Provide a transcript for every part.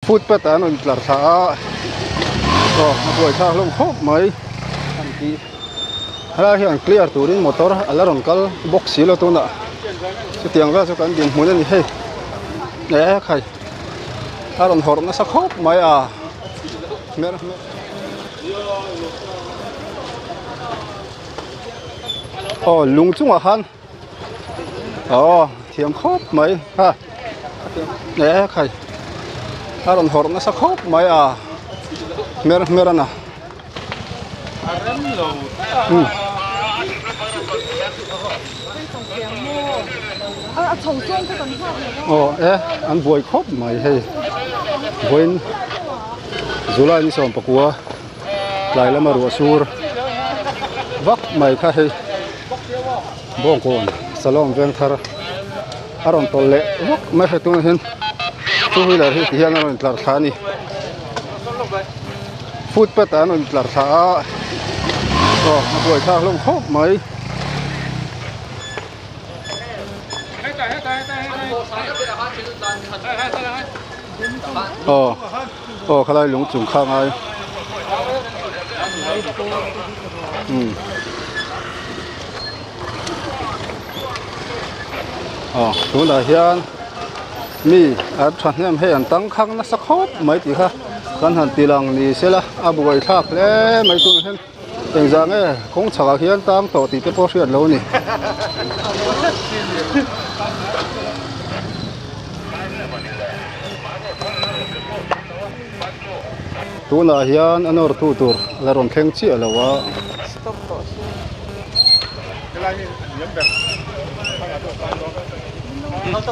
food pet an on tlar tha to boi tha hlom khop mai an ti hala hian clear turin motor alaron kal box silo tuna chu tiang ga chu kan din hmun ani hei ne khai aron hor na sa khop mai a mer lung chung a han thiam khop mai ha ne khai aron hor na sa khop mai a mer ana an boi khop mai hei boin zulai ni som pakua lai lama ru sur vak mai kha hei bong kon salom veng thar aron tolle vak mai he tu hen tu hi la hi hian aron tlar thani food pet an on tlar tha boi tha hlom khop mai khalai lung chung khang ai tu la hian mi at than hem he an tang khang na sak khop mai ti kha kan han tilang ni sela abuai thak le mai tu hen teng jang e khong chaka hian tang to ti te po hriat lo ni tu na hian anor tu tur la ron thleng chi alawa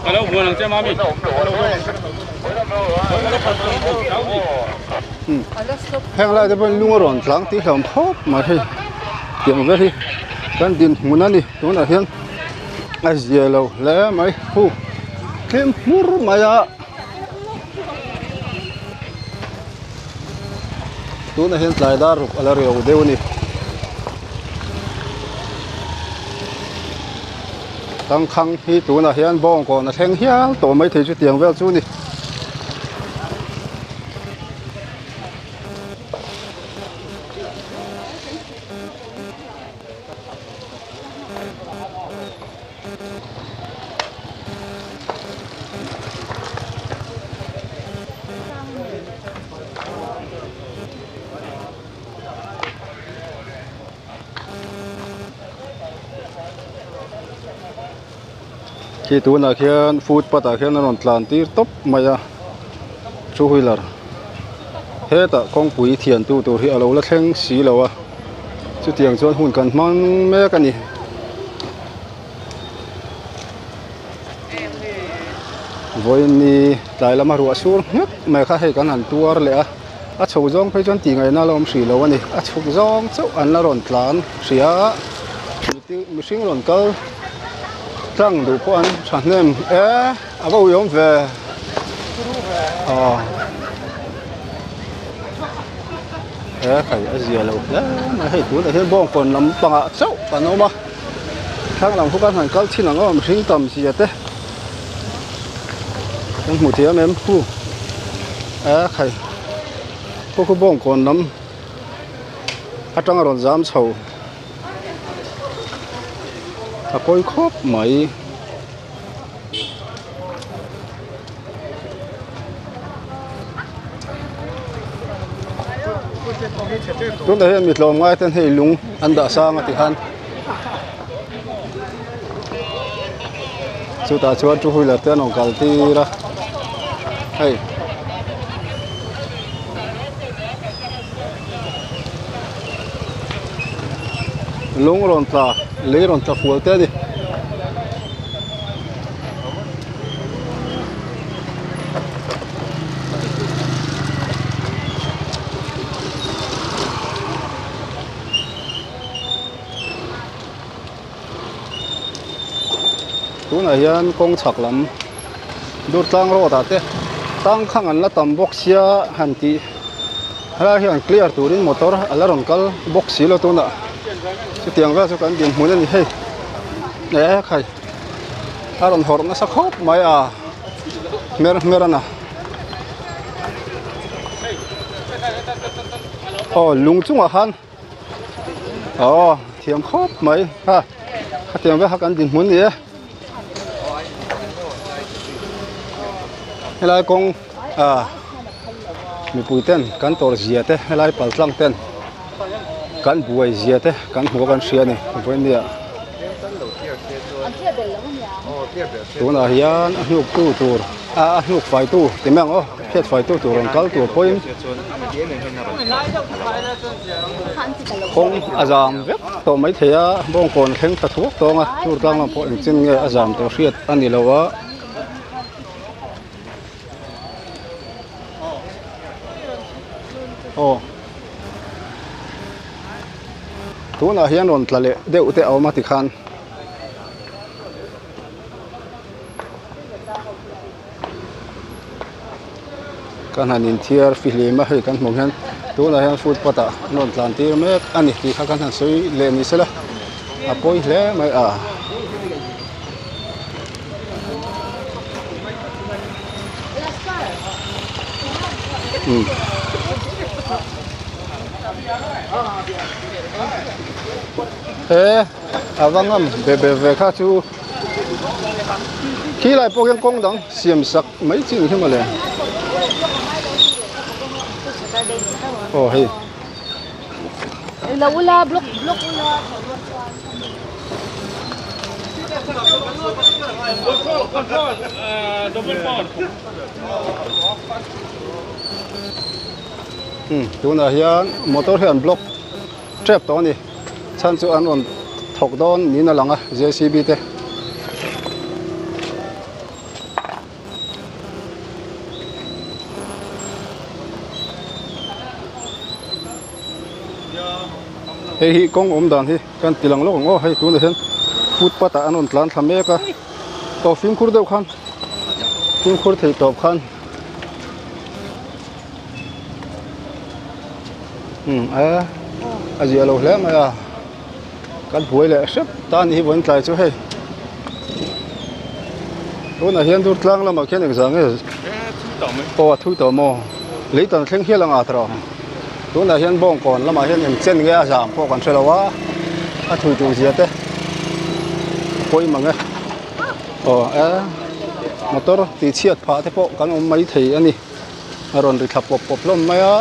hello mua lang che mami heng lai de ben lung ron tlang ti hlam khop ma hei tiang ve hi kan din munani tu na hian a zielo le mai hu kem mur maya tu na hian tlai dar ruk ala reu deu ni tang khang hi tu na hian bong ko na thleng hiang to mai thei chu tiang vel chu ni khi tu na khian food pata khian ron tlan tir top maya two wheeler heta kong pui thian tu tur hi alo la thleng si lawa chu tiang chuan hun kan mang me ka ni voin ni tlai lama ru asur me kha he kan an tuar le a chho jong phei chuan ti ngai na lom hri lo ani a chhuk jong chau an la ron tlan hria mi hring ron kal trăng đủ quan sản nem à bao yếm về phải ở gì lâu đấy mà hay tuổi là thiên bong còn nắm bằng ạ sâu cả nó mà khác làm phúc ăn hàng cao chi là nó làm sinh tầm gì thế trong một tiếng em phu phải cô bong còn nắm ở trong rồi dám sầu coi khóc mày lúc đấy mịt lồng ngay tên hay lúng ăn đã sang thì han chú ta chú chú hui là tên ông cào ti ra hay lúng ròn ta lấy ròn ta phù thế đi tu này hiện công chặt lắm đốt tăng rồi ta thế tăng khang anh là tầm box xia hành ti hay hiện clear tu đến motor là rong kal box xia lo tu nè chứ tiền ra cho cái điện muốn gì hay nè khai aron hor na sa khop mai a mer ana lung chung à han thiam khop mai ha thiam với hắc ăn din muốn gì helai kong mi pui ten kan tor zia te helai pal tlang ten kan buai zia te kan hmu kan ria ni voi nia tuna hian a hnuk tu tur a hnuk fai tu timang phet fai tu tur ang kal tur poin kong azam vek to mai theya bong kon thleng tha thuak tonga tur tlang lam po eng chin nge azam to riat ani lowa tuna hian on tlale deuh te awma ti khan kan hanin thiar filima hei kan hmong hian tuna hian food pata non tlan tir mek ani ti kha kan han soi le ni sela a poi hle mai avangam bebe ve kha chu khi lại po kong dang siam sak mấy chin hi ma le hey la ula block ula double port tuna hian motor hian block trap to ni chan chu an on thok don ni na langa JCB te hi kong dan hi kan tilang lo ngo hei tuna hian food pata an on tlan thlame ka to film khur deuh khan film khur thei top khan azia lo hle ma kan buai le sep tan hi bon tlai chu hei tuna hian dur tlang lama khen exam e thu to mo leitan thleng hialang a tra tuna hian bong kon lama hian em chen nge azam po kan thelawa a thui tu zia te poi mange motor ti chiat pha te po kan mai thei ani aron ri thap pop lom maya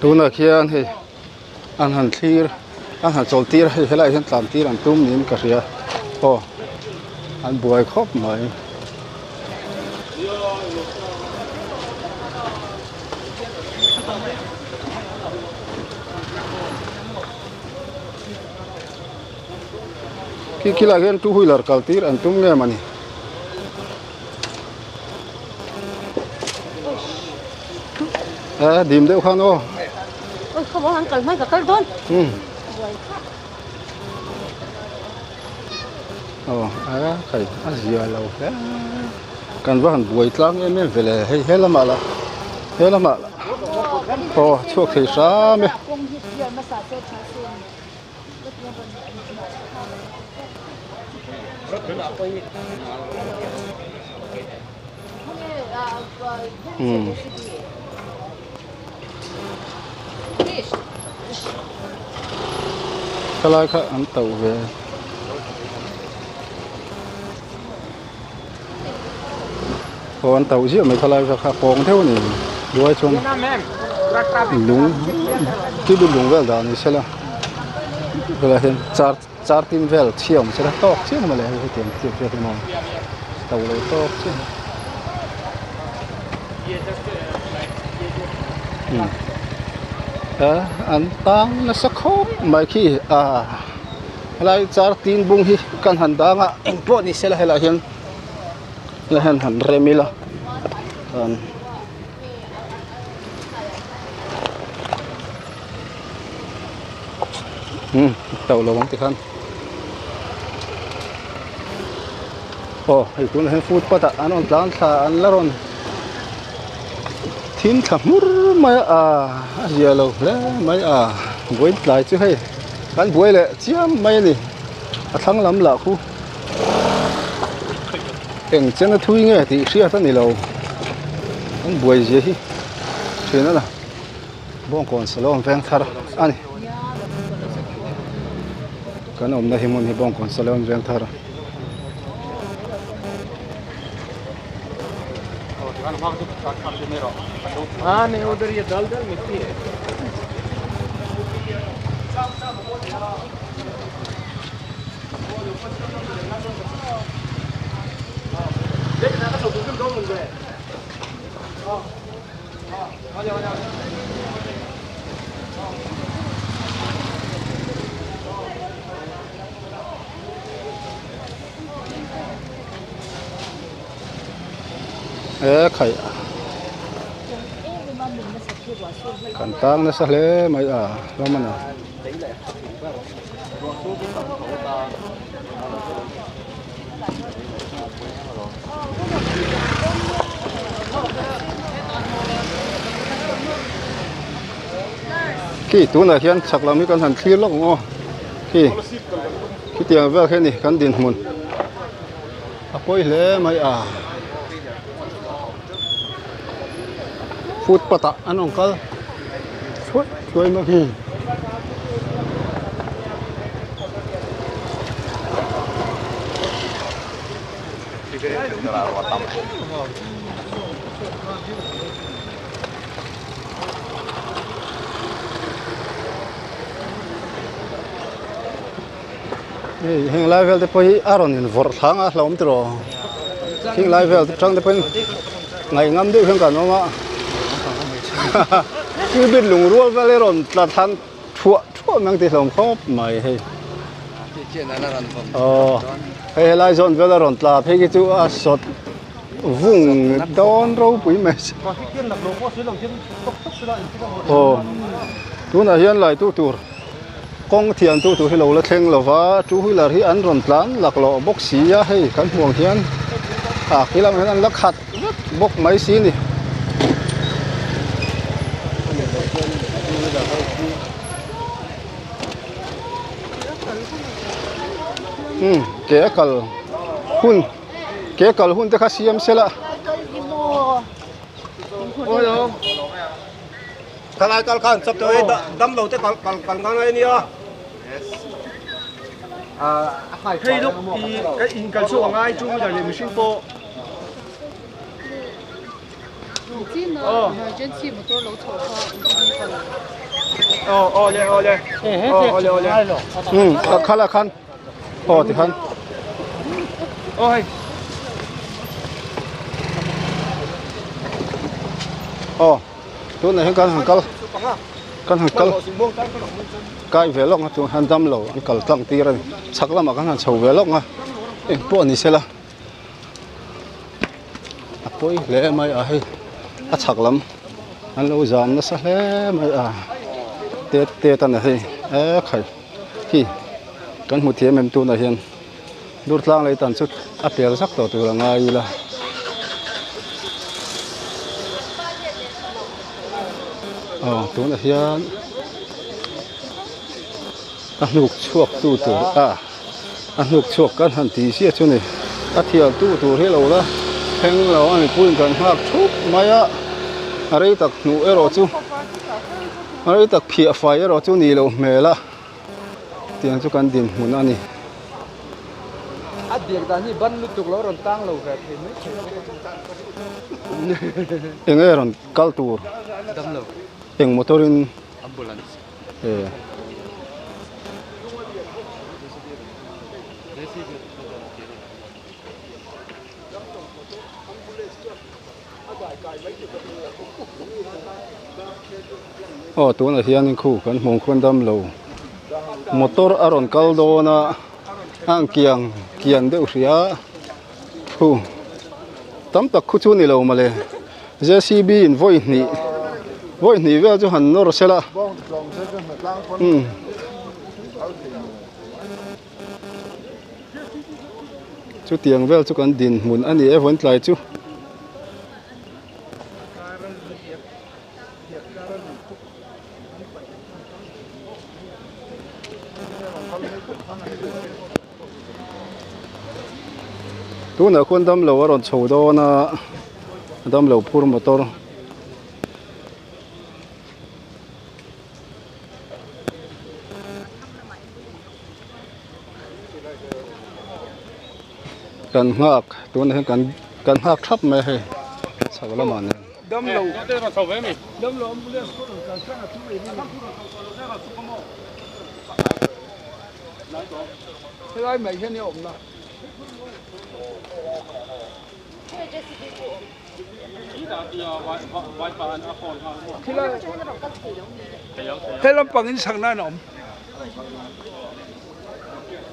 tuna khian hei an han thlir an han chol tir hei helai hian tlam tir an tum nin ka ria an buai khop mai ki la gen two wheeler kal tir an tum nge mani dim deuh khan ôi không có ăn cần mấy cả cân thôi khẩy gì lâu thế cần vào hẳn buổi tlang em về là hết là mạ chuột thì sao mẹ cái lai khác ăn tàu về ăn tàu gì mà cái lai khác phong theo này đuôi chung đúng cái đúng về đó này sẽ là cái là hiện char tin về chiều sẽ là to chứ mà lại cái tiền tiền tiền mà tàu lại to chứ an tang na sakho mai khi lai char tin bung hi kan han da nga engpo ni sela hela hian la han han remila an tàu lâu thì khăn hay cũng là food bắt anh on plan sa anh la ron thiên thầm mur mai giờ lâu lẽ mai buổi lại chứ hay anh buổi lẽ chiam mai nè thằng lắm là khu em chân nó thui nghe thì xưa thân này lâu anh buổi gì chuyện đó là bông còn salon vàng thar anh cái nào hôm nay mình hi bông còn salon vàng thar हाँ नहीं उधर ये दल मिट्टी है khai kan tang na sa le mai laman ki tu na hian chaklami kan han thlir lok ngo ki tiang vel khe ni kan din mun apoi hle mai food pata anong kal chuối mà khi hình lai vel te poi aron in vor thang a hlom tro hình lai vel trang te pen ngày ngam de hình cả nó mà cứ biết lùng ruột về rồi là than thua mang tiền lòng khóc mày hay hay lại dọn về rồi là thấy cái chỗ sọt vùng đón rau bụi mày tu là hiện lại tu con thiền tu hay lâu là khen là vá chú hay là hi ăn rồi plan lạc lọ bốc xí á hay cán buồng thiền khi làm anh lắc hạt bốc máy xí này kế cալ hun te kha siam sela ôi đâu thằng ai cալ khan sắp tới đâm đầu te cal ngang này à hay lúc thì cái in cal số ngai chung là để mình sinh po emergency motor lâu thổ khala khan thì khan ôi tu này kan hangkal kai velong tu han dam lo kal tlang ti ra sakla ma kan han chho velong po ni sela apoi le mai hai chaklam an lo jam na sa le mai te tan hai khai hi kan mu thiam em tu na hian dur tlang lai tan chút apel sak to tu la ngai la tu na hian anuk chuak tu anuk chuak kan han ti sia chu ni thial tu he lo la heng lo ani puin kan hak thup maya arei tak nu ero chu arei tak phia fai ero chu ni lo mela tiang chu kan din mun ani điểm ta như bắn lục tục lo rồi tăng lâu cả thì mấy engé ron kaltur đâm lâu eng motorin ambulance tu na hian khu kan mong khon dam lo motor aron kal do na ang kian deuh ria khu tam tak khu chu ni lo male JCB in voi ni vel chu han nor sela chu tiang vel chu kan din mun ani evon tlai chu tu na khun dam lo aron chho do na dam lo phur motor kan ngak tu na kan ngak thap me he chawla man đâm lầu thế ai mày cái này ổn nào thế là bằng cái thằng này ổn